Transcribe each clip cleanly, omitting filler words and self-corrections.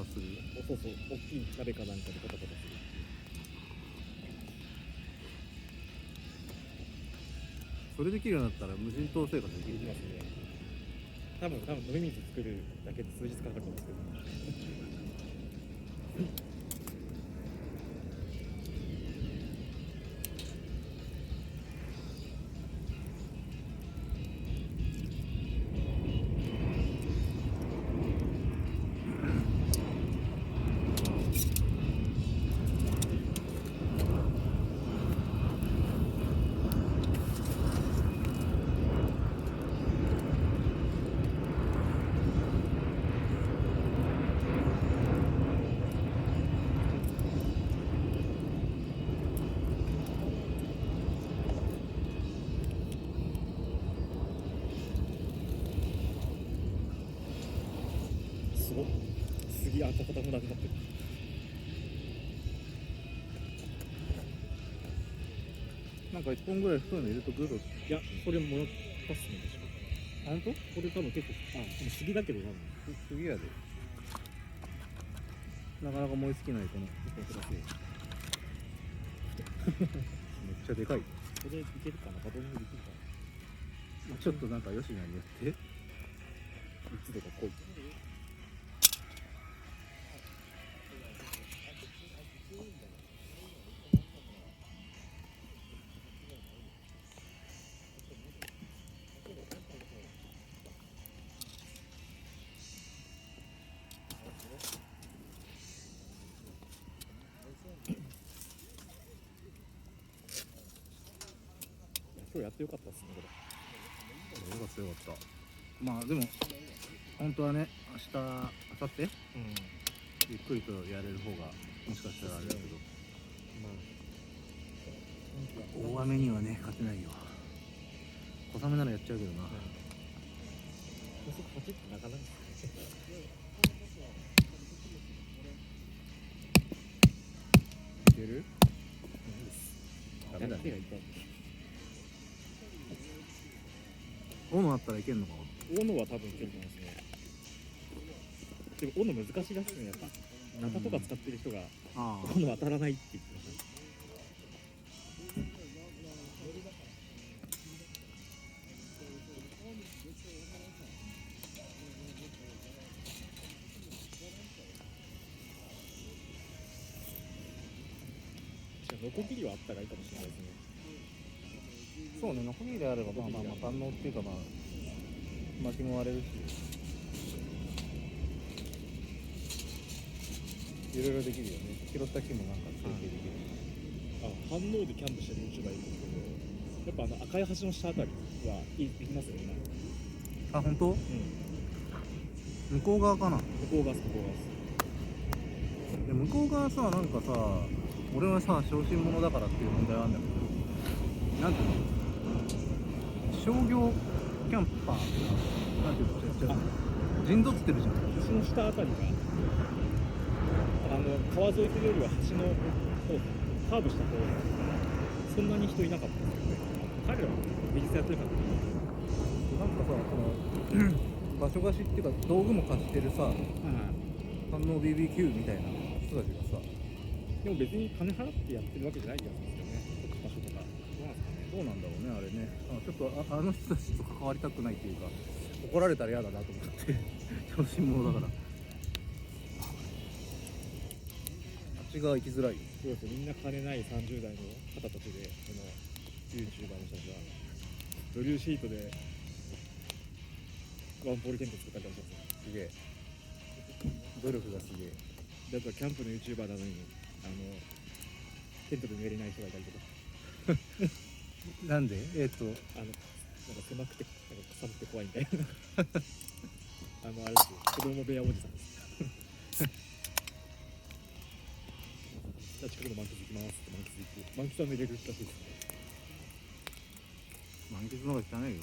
タする。そうそう、大きい鍋かなんかでパタパタする。それできるようになったら無人島生活できる。できますね。多分飲み水作るだけで数日かかると思うんですけど。すごっ。杉跡形もなくなってる。なんか1本ぐらい太いの入れとく。いや、それもらったっすね、確か。あ、ほんと？これ多分結構、でも杉だけど多分。次やで。なかなか燃え尽きないこの結構ください。めっちゃでかい。これいけるかな、バトンできるかな。ちょっとなんかよしなにやって。密度が濃い。今日やってよかったっすね、これ。よかったよかった。まあでも本当はね、明日明後日ゆっくりとやれる方がもしかしたらあれだけど、大雨にはね勝てないよ。小雨ならやっちゃうけどな。高速8ってなかなかですね。いける？ダメだね。手が痛い。斧あったらいけんのか。斧は多分いけると思いますね。でも斧難しいらしいですね、やっぱ。ナタとか使ってる人があ斧当たらないって言ってました。ノコギリはあったらいいかもしれないですね。そうね、ノコギリあればまあまあまあ万能っていうか、まあ巻きも割れるしいろいろできるよね。拾った木もなんか成形できる。飯能でキャンプしてる YouTuber いるんですけど、やっぱ赤い橋の下あたりは行きますよね。あ、本当？うん。向こう側かな。向こう側です、向こう側です。で向こう側さ、なんかさ、俺はさ小心者だからっていう問題はあるんだけど、なんていうの、商業キャンパーなんていうの、陣取ってるじゃん。橋の下あたりが川沿いというよりは橋の方、カーブした方、そんなに人いなかったんですけどね。彼らは平日やってるからね。なんかさ、この場所貸しっていうか道具も貸してるさ、反応 BBQ みたいな人たちがさ、でも別に金払ってやってるわけじゃないやつですよね。場所とか。どうなんだろうね、あれね。ちょっとあの人たちと関わりたくないっていうか、怒られたら嫌だなと思って小心者だから。あっち側行きづらいよ。そうですよ、みんな金ない30代の方たちで、この YouTuber の人たちは、ブルーシートでワンポールテント作ったりとかします。すげえ。努力がすげえ。であとはキャンプの YouTuber なのに、テントで寝れない人がいたりとか。なんで？なんか狭くて、なんか寒くて怖いみたいな。あれですよ、子供部屋おじさんです。じゃあ近くの満喫行きますって満喫行って、満喫は寝れるらしいですね。満喫の方が汚いよ。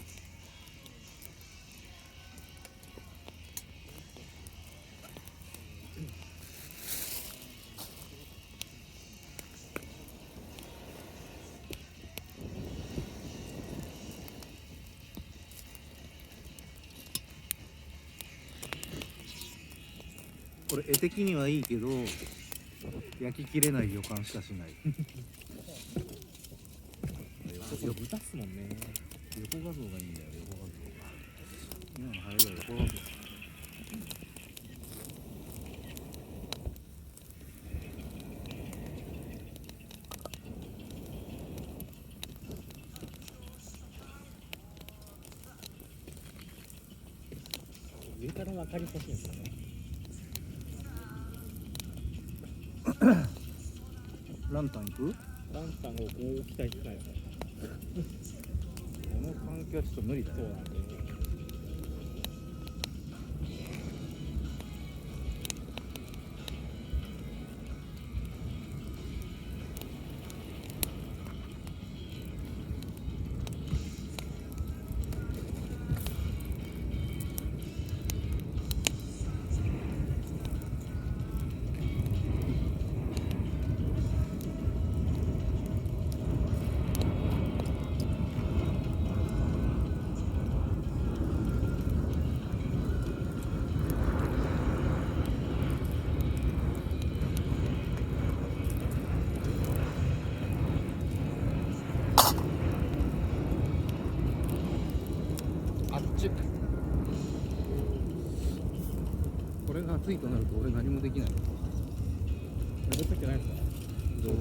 これ絵的にはいいけど焼ききれない予感しかしない。そうそう豚っすもんね。横画像がいいんだよ、横画像が。今の入る横画像。上から分かり欲しいんですよね。ランタン行く？ランタンをこう置きたいくらいですね。この環境はちょっと無理だよ。そうなんで、あっち。これが暑いとなると俺何もできない。登ってきてないですか？そう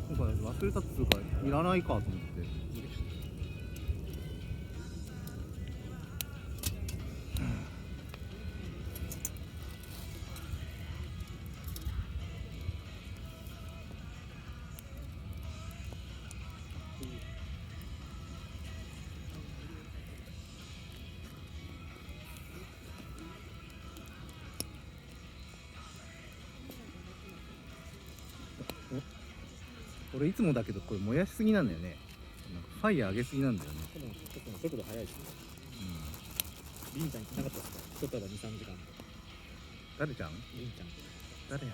今回忘れたっつうかいらないかと思って。俺いつもだけどこれ燃やしすぎなんだよね。なんかファイヤー上げすぎなんだよね。でもちょっと速度速いですね。りんちゃん来なかったですか？一束2、3時間。誰ちゃん？りんちゃん。誰や？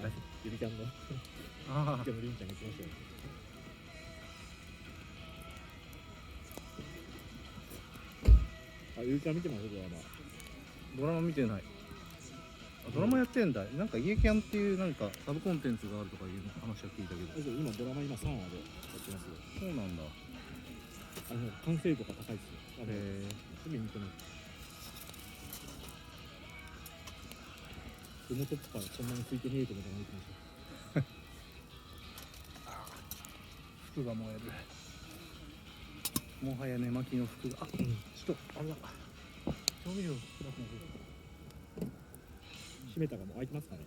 あ、ゆりちゃんの。あでもりんちゃんが来ましたよ。あ、ゆりちゃん見てますドラマ。ドラマ見てない。あ、ドラマやってんだ。なんか家キャンっていうなんかサブコンテンツがあるとかいう話は聞いたけど。今ドラマ3話でやってますよ。そうなんだ。完成度が高いですよ。すぐ見てない。このトップからこんなについてねえと思って見てました。服が燃える。もはや寝巻きの服が。あ、ちょっとあれだ。調味料プラスの方。閉めたがもう開いてますかね。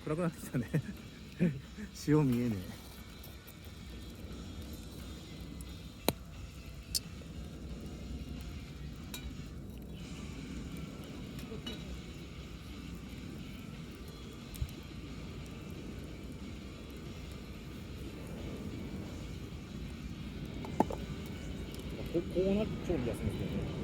暗くなってきたね。潮見えねこうなっちゃうんですよね。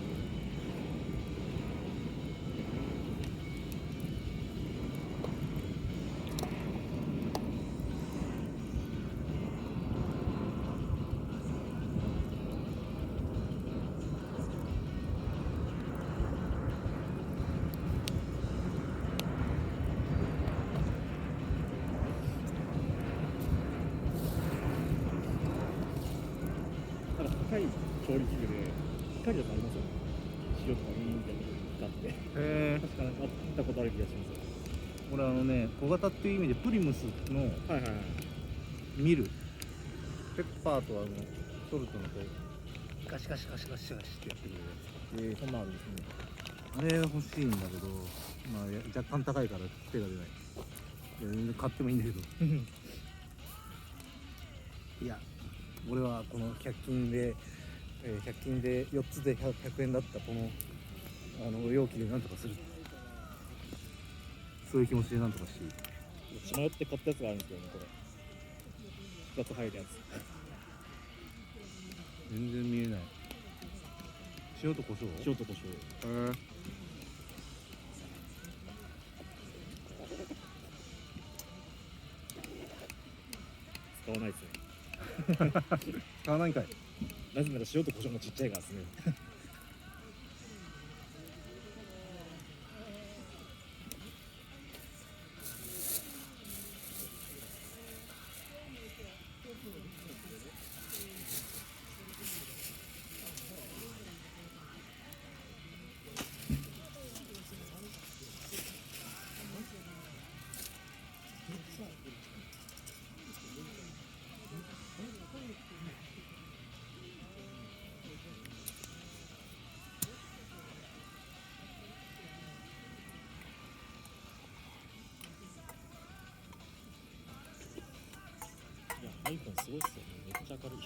ただ高い調理器具で光だとありますよね。塩とかウィーンって光って。へえ。確かなんか見たことある気がします。俺小型っていう意味でプリムスのはいはいはい。ミルペッパーとソルトのこうガシガシガシガシガシってやってくれる。そんなんあるんですね。あれ欲しいんだけど、まあ、若干高いから手が出ない。いや全然買ってもいいんだけど、いや俺はこの100均で、100均で4つで 100円だったこの容器でなんとかする、そういう気持ちでなんとかしている。血迷って買ったやつがあるんですけどね、これ2つ入るやつ。全然見えない。塩と胡椒。塩と胡椒。使わないですね。使わないんかい。なぜなら塩と胡椒もちっちゃいからですね。いや、iPhone すごいっすよね。めっちゃ明るい。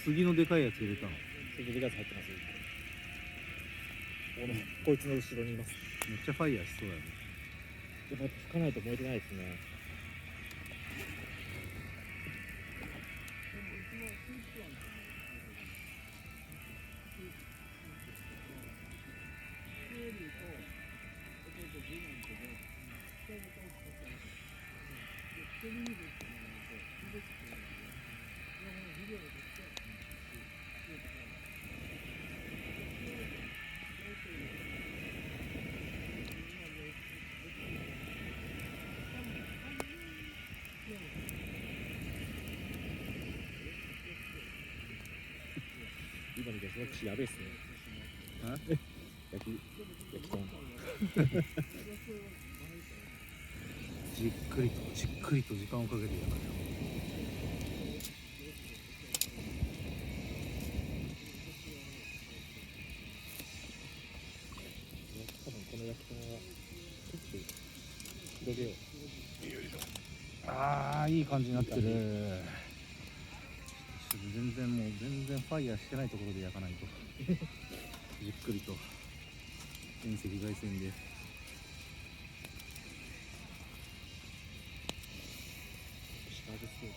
杉のでかいやつ入れたの。次でガス入ってますよ。こいつの後ろにいます。めっちゃファイヤーしそうだよね。やっぱ吹かないと燃えてないですね。今の逆私やべえっすね。焼き豚。じっくりとじっくりと時間をかけてやらないと。多分この焼き豚は結構広げよう。ああいい感じになってる。全然ファイヤーしてないところで焼かないと。じっくりと遠赤外線で。下揚げそうだ。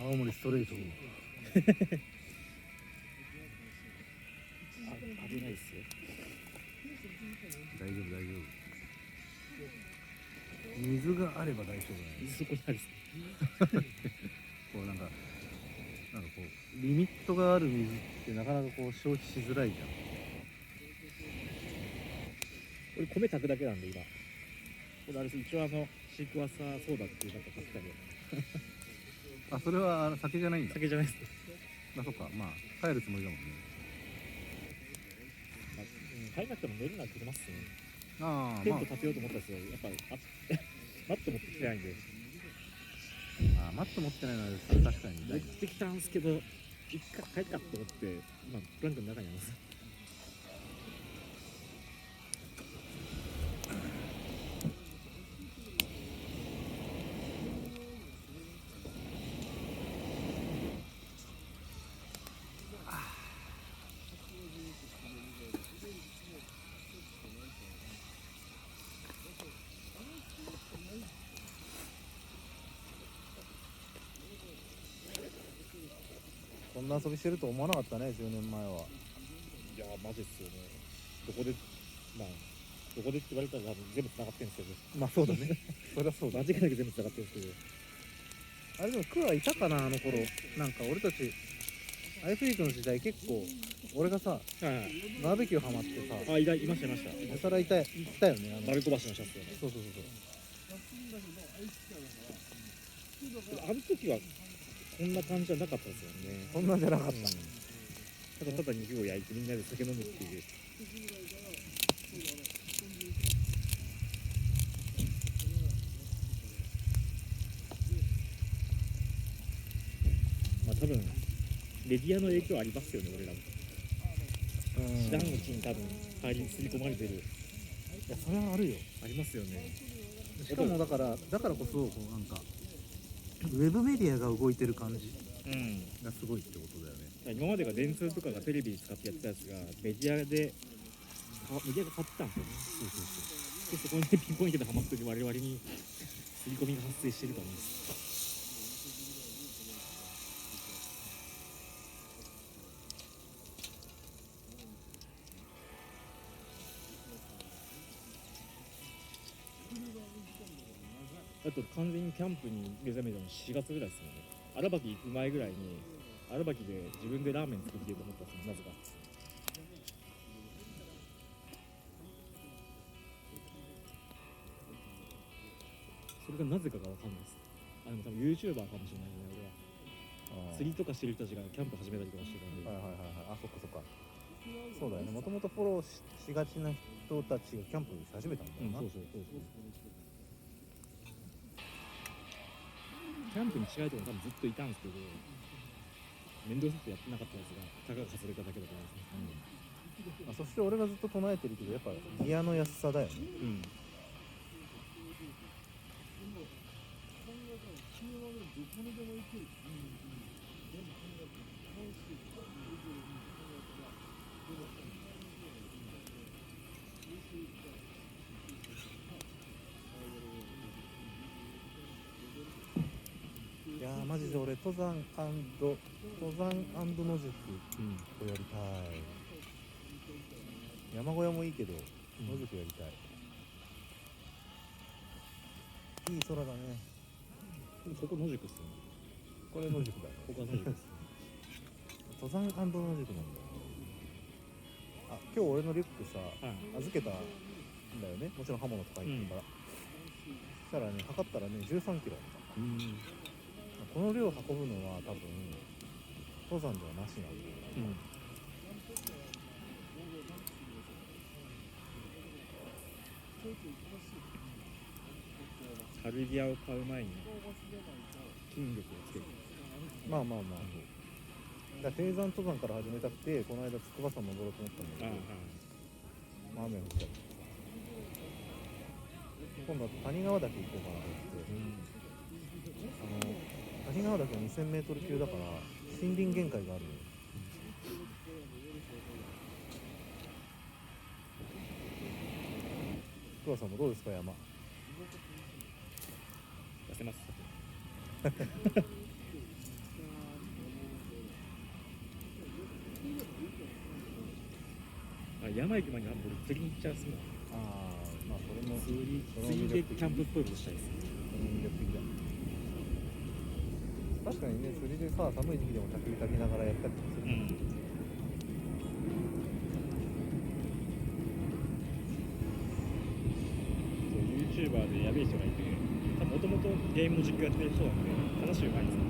青森ストレート。危ないっすよ。大丈夫大丈夫。水があれば大丈夫なんです。そこにあるっす。こうなんかこうリミットがある水ってなかなかこう消費しづらいじゃん。俺米炊くだけなんで今。これあれです、一応シークワーサーソーダっていうなんか買ったり。あ、それは酒じゃないんだ。酒じゃないっす。あ、そっか。まあ帰るつもりだもんね。まあ、買いなくても寝るのは来ますね。ああ、テント立てようと思ったんですけど、やっぱマット持ってきてないんで。マット持ってないのはそれ確かに持ってきたんですけど、一回帰っかと思って、今プランクの中にあります。こんな遊びしてると思わなかったね、10年前は。いやー、マジっすよね。どこで、まあ、どこでって言われたら多分全部繋がってるんですけど、まあそうだね。そりゃそうだ。間違いなく全部繋がってるんですけど、あれでもクワいたかな、あの頃。なんか俺たちアイフリークの時代結構俺がさはいはい。バーベキューハマってさあ、いました、いました。やたらいたよね。丸飛ばしのシャツよね。そうそうそうあの時はこんな感じじゃなかったですよね。そんなんじゃなかった。ただただ肉を焼いてみんなで酒飲むっていう。まあ多分メディアの影響ありますよね、俺らも。知らんうちに多分入り刷り込まれてる。いやそれはあるよ。ありますよね。しかもだからこそこうなんかウェブメディアが動いてる感じうん。がすごいってことだよね。今までが電通とかがテレビ使ってやってたやつがメディアが買ってたんですよね。でそこにピンポイントでハマってる我々に刷り込みが発生してると思うんです。あと完全にキャンプに目覚めたの4月ぐらいですもんね。荒垣行く前ぐらいに荒垣で自分でラーメン作っていいと思ったんですよ、なぜか。それがなぜかがわかんないです。でも多分 YouTuber かもしれないね、俺は。釣りとかしてる人たちがキャンプ始めたりとかしてたんで、はいはいはいはい。あ、そっかそっか。そうだよね。もともとフォローしがちな人たちがキャンプし始めたんだよな。そうそう。キャンプに近いところ多分ずっといたんですけど、面倒くさくてやってなかったやつがたかが外れただけだと思いますね。そして俺がずっと唱えてるけどやっぱギアの安さだよね。いやーマジで俺登山野宿をやりたい。山小屋もいいけど野宿やりたい。いい空だね。ここ野宿っすよね。これ野宿だね。ここは野宿っす。登山野宿なんだよ。あ、今日俺のリュックさ、預けたんだよね。もちろん刃物とか入ってるから、そしたらね測ったらね13キロあった。この量運ぶのは多分登山ではなしなんだよ。カルビアを買う前に筋力をつける。まあまあまあ、だから低山登山から始めたくてこの間筑波山登ろうと思ったんだけど、まあ雨降っちゃって今度は谷川岳行こうかなと思って、谷川岳は 2000m 級だから森林限界があるのよ。筑波さんもどうですか山。痩せます。山行く前に俺釣りに行っちゃうっすもん。ああまあそれも釣りでキャンプっぽいことしたいです。魅力的だ。確かにね釣りでさ寒い時期でも焚き火焚きながらやったりする、そう YouTuber でやべえ人がいて、もともとゲームの実況やってる人なんで話うまいんですよ。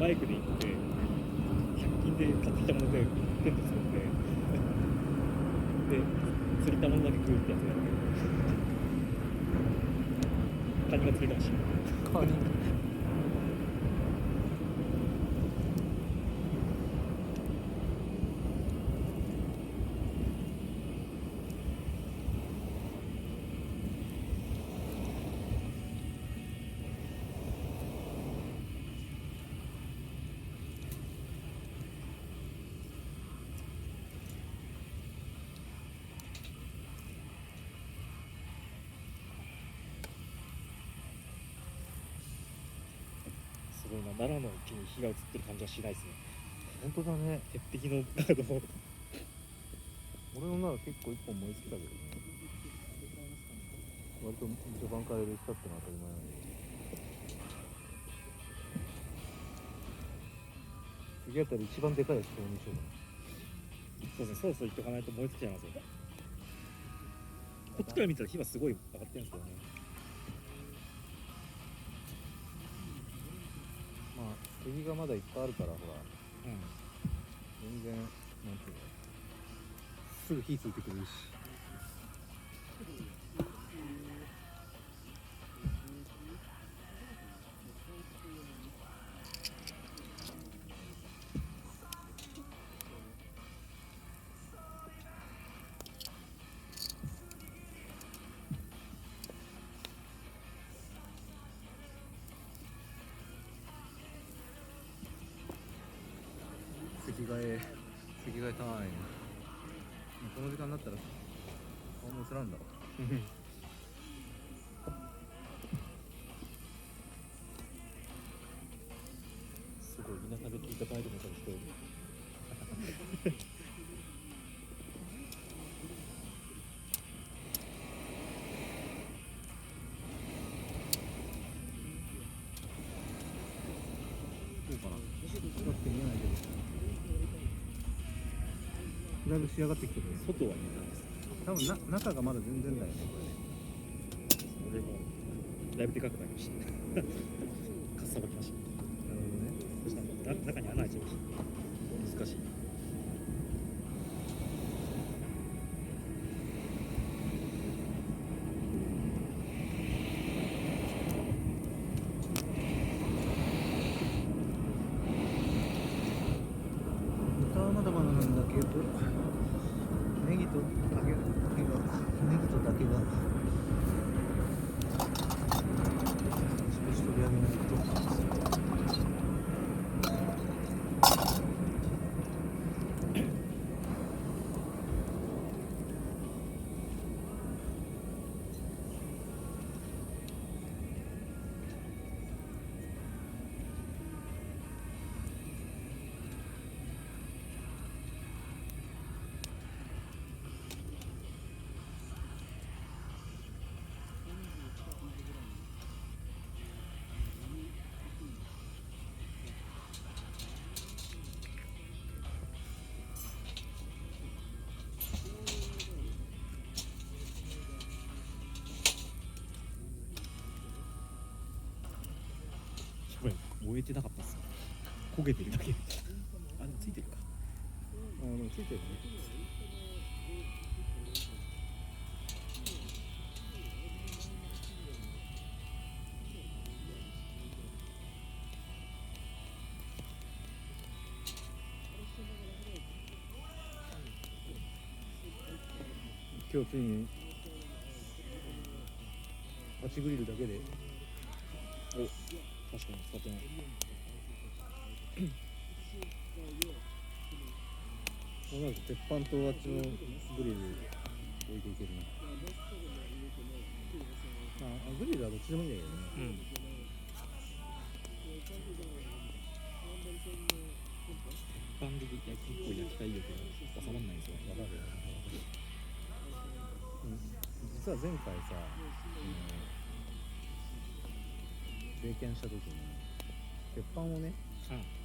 バイクで行って100均で買ってきたものでテント作ってで釣りたものだけ食うってやつやってカニが釣れたらしい。カニすごいな、奈良の木に火が移ってる感じはしないですね。本当だね。鉄壁の俺のなら結構一本燃え尽きたけどね。割と序盤から入れてたってのは当たり前なんだけど。次あたり一番でかいやつ購入しようかな。そうですね、そろそろ行っとかないと燃え尽きちゃいますよ。こっちから見たら火はすごい上がってるんですけどね。まあ敵がまだいっぱいあるからほらうん。全然なんていうのすぐ火ついてくるし。席替えタイム。この時間になったら顔も映らんだろ。すごい田舎で聞いたバイクの人が聞こえる。どうかな。近くて見えないけど。だいぶ仕上がってきてるね。外は田舎です。多分中がまだ全然だよね。これもだいぶでかくなりました。かっさばきました。なるほどね。そしたら中に穴開いちゃいました。難しい。豚はまだまだなんだけど、ネギと竹が少し取り上げないと。これ燃えてなかったっす。焦げてるだけ。あ、でもついてるか。あでもついてるね。今日ついにパチグリルだけでお、確かに使ってない。おそらく鉄板とあっちのグリル置いていけるな。グリルはどっちでもいいんだけどね。うん。一般的焼きっぽい焼きたい欲が収まんないんですよ。わかるよ。実は前回さ、経験した時に鉄板をね、うん。